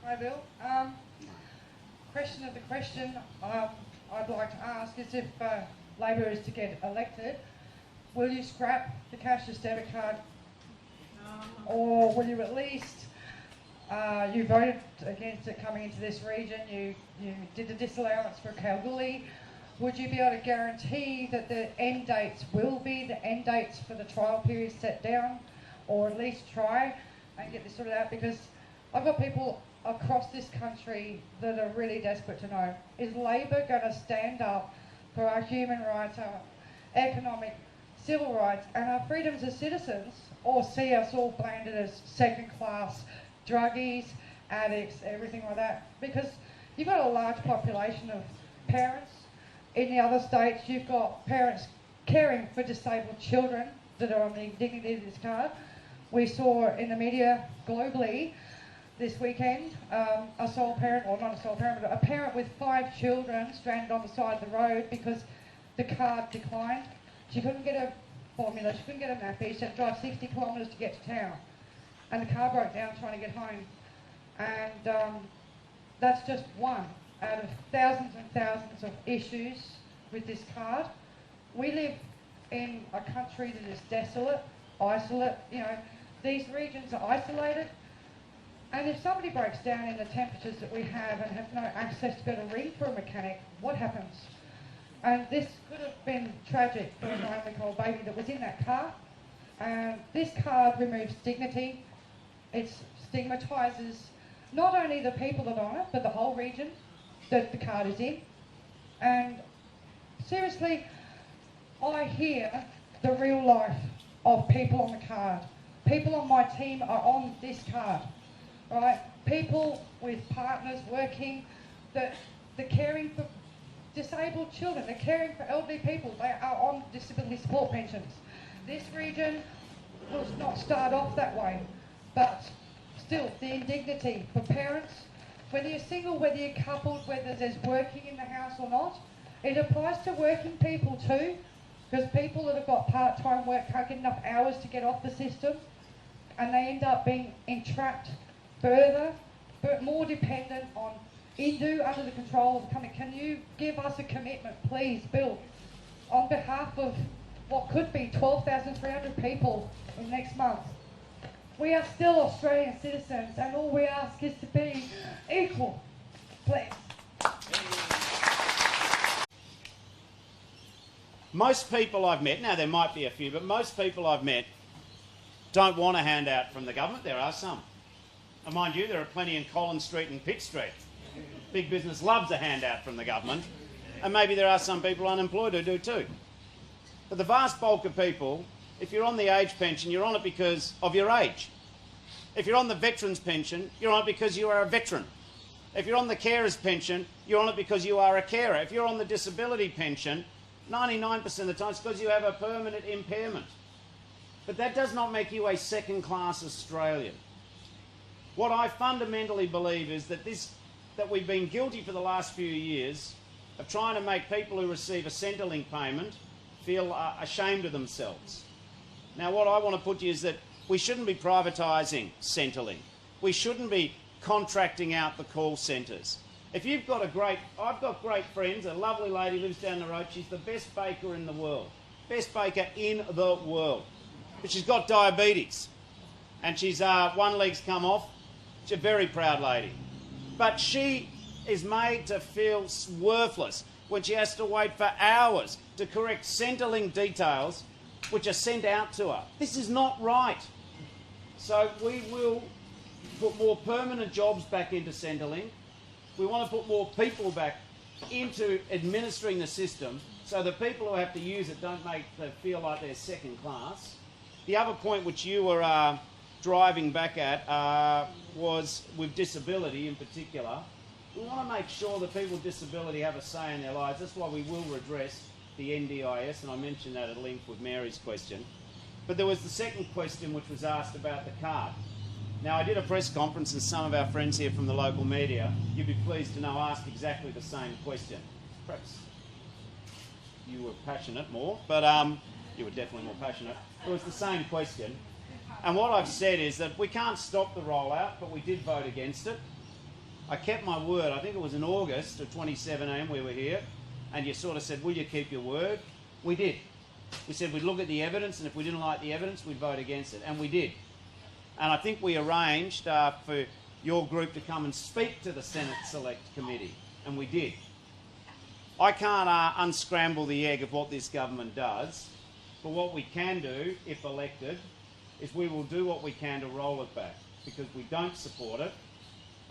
Hi, Bill. Question of the question I'd like to ask is if Labor is to get elected, will you scrap the cashless debit card, or will you at least, you voted against it coming into this region, you did the disallowance for Kalgoorlie, would you be able to guarantee that the end dates will be the end dates for the trial period set down, or at least try and get this sorted out? Because I've got people across this country that are really desperate to know, is Labor going to stand up for our human rights, our economic, civil rights and our freedoms as citizens, or see us all branded as second-class druggies, addicts, everything like that? Because you've got a large population of parents. In the other states, you've got parents caring for disabled children that are on the dignity of this card. We saw in the media globally this weekend a sole parent, or not a sole parent, but a parent with 5 children stranded on the side of the road because the card declined. She couldn't get a formula, she couldn't get a nappy, she had to drive 60 kilometres to get to town. And the car broke down trying to get home. And that's just one out of thousands and thousands of issues with this card. We live in a country that is desolate, isolate, these regions are isolated. And if somebody breaks down in the temperatures that we have and have no access to go to ring for a mechanic, what happens? And this could have been tragic for a 9-week-old baby that was in that car. This card removes dignity. It stigmatises not only the people that own it, but the whole region that the card is in. And seriously, I hear the real life of people on the card. People on my team are on this card, right? People with partners working, that they're caring for disabled children, they're caring for elderly people, they are on disability support pensions. This region will not start off that way, but still, the indignity for parents, whether you're single, whether you're coupled, whether there's working in the house or not, it applies to working people too, because people that have got part-time work can't get enough hours to get off the system, and they end up being entrapped further, but more dependent on Indu under the control of the company. Can you give us a commitment, please, Bill, on behalf of what could be 12,300 people in next month? We are still Australian citizens, and all we ask is to be equal, please. Most people I've met, now there might be a few, but most people I've met don't want a handout from the government. There are some. And mind you, there are plenty in Collins Street and Pitt Street. Big business loves a handout from the government. And maybe there are some people unemployed who do too. But the vast bulk of people, if you're on the age pension, you're on it because of your age. If you're on the veteran's pension, you're on it because you are a veteran. If you're on the carer's pension, you're on it because you are a carer. If you're on the disability pension, 99% of the time it's because you have a permanent impairment. But that does not make you a second-class Australian. What I fundamentally believe is that we've been guilty for the last few years of trying to make people who receive a Centrelink payment feel ashamed of themselves. Now, what I want to put to you is that we shouldn't be privatising Centrelink. We shouldn't be contracting out the call centres. If you've got I've got great friends, a lovely lady lives down the road, she's the best baker in the world. Best baker in the world. But she's got diabetes. And she's, one leg's come off. She's a very proud lady. But she is made to feel worthless when she has to wait for hours to correct Centrelink details which are sent out to her. This is not right. So we will put more permanent jobs back into Centrelink. We want to put more people back into administering the system so the people who have to use it don't make them feel like they're second class. The other point which you were driving back at was with disability in particular. We want to make sure that people with disability have a say in their lives. That's why we will redress the NDIS, and I mentioned that at length with Mary's question. But there was the second question which was asked about the card. Now, I did a press conference and some of our friends here from the local media, you'd be pleased to know, asked exactly the same question. Perhaps you were passionate more, but you were definitely more passionate. It was the same question. And what I've said is that we can't stop the rollout, but we did vote against it. I kept my word. I think it was in August of 2017 we were here, and you sort of said, will you keep your word? We did. We said we'd look at the evidence, and if we didn't like the evidence, we'd vote against it, and we did. And I think we arranged for your group to come and speak to the Senate Select Committee, and we did. I can't unscramble the egg of what this government does, but what we can do, if elected, is we will do what we can to roll it back, because we don't support it.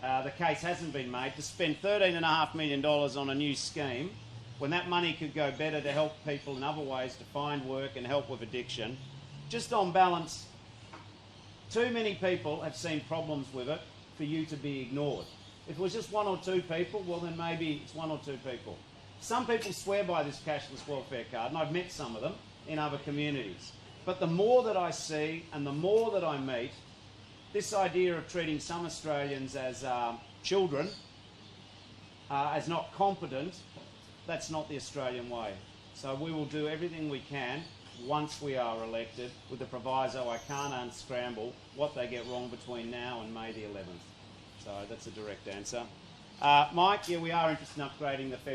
The case hasn't been made to spend $13.5 million on a new scheme when that money could go better to help people in other ways to find work and help with addiction. Just on balance, too many people have seen problems with it for you to be ignored. If it was just one or two people, well then maybe it's one or two people. Some people swear by this cashless welfare card, and I've met some of them in other communities. But the more that I see and the more that I meet, this idea of treating some Australians as children, as not competent, that's not the Australian way. So we will do everything we can once we are elected, with the proviso I can't unscramble what they get wrong between now and May the 11th. So that's a direct answer. Mike, yeah, we are interested in upgrading the federal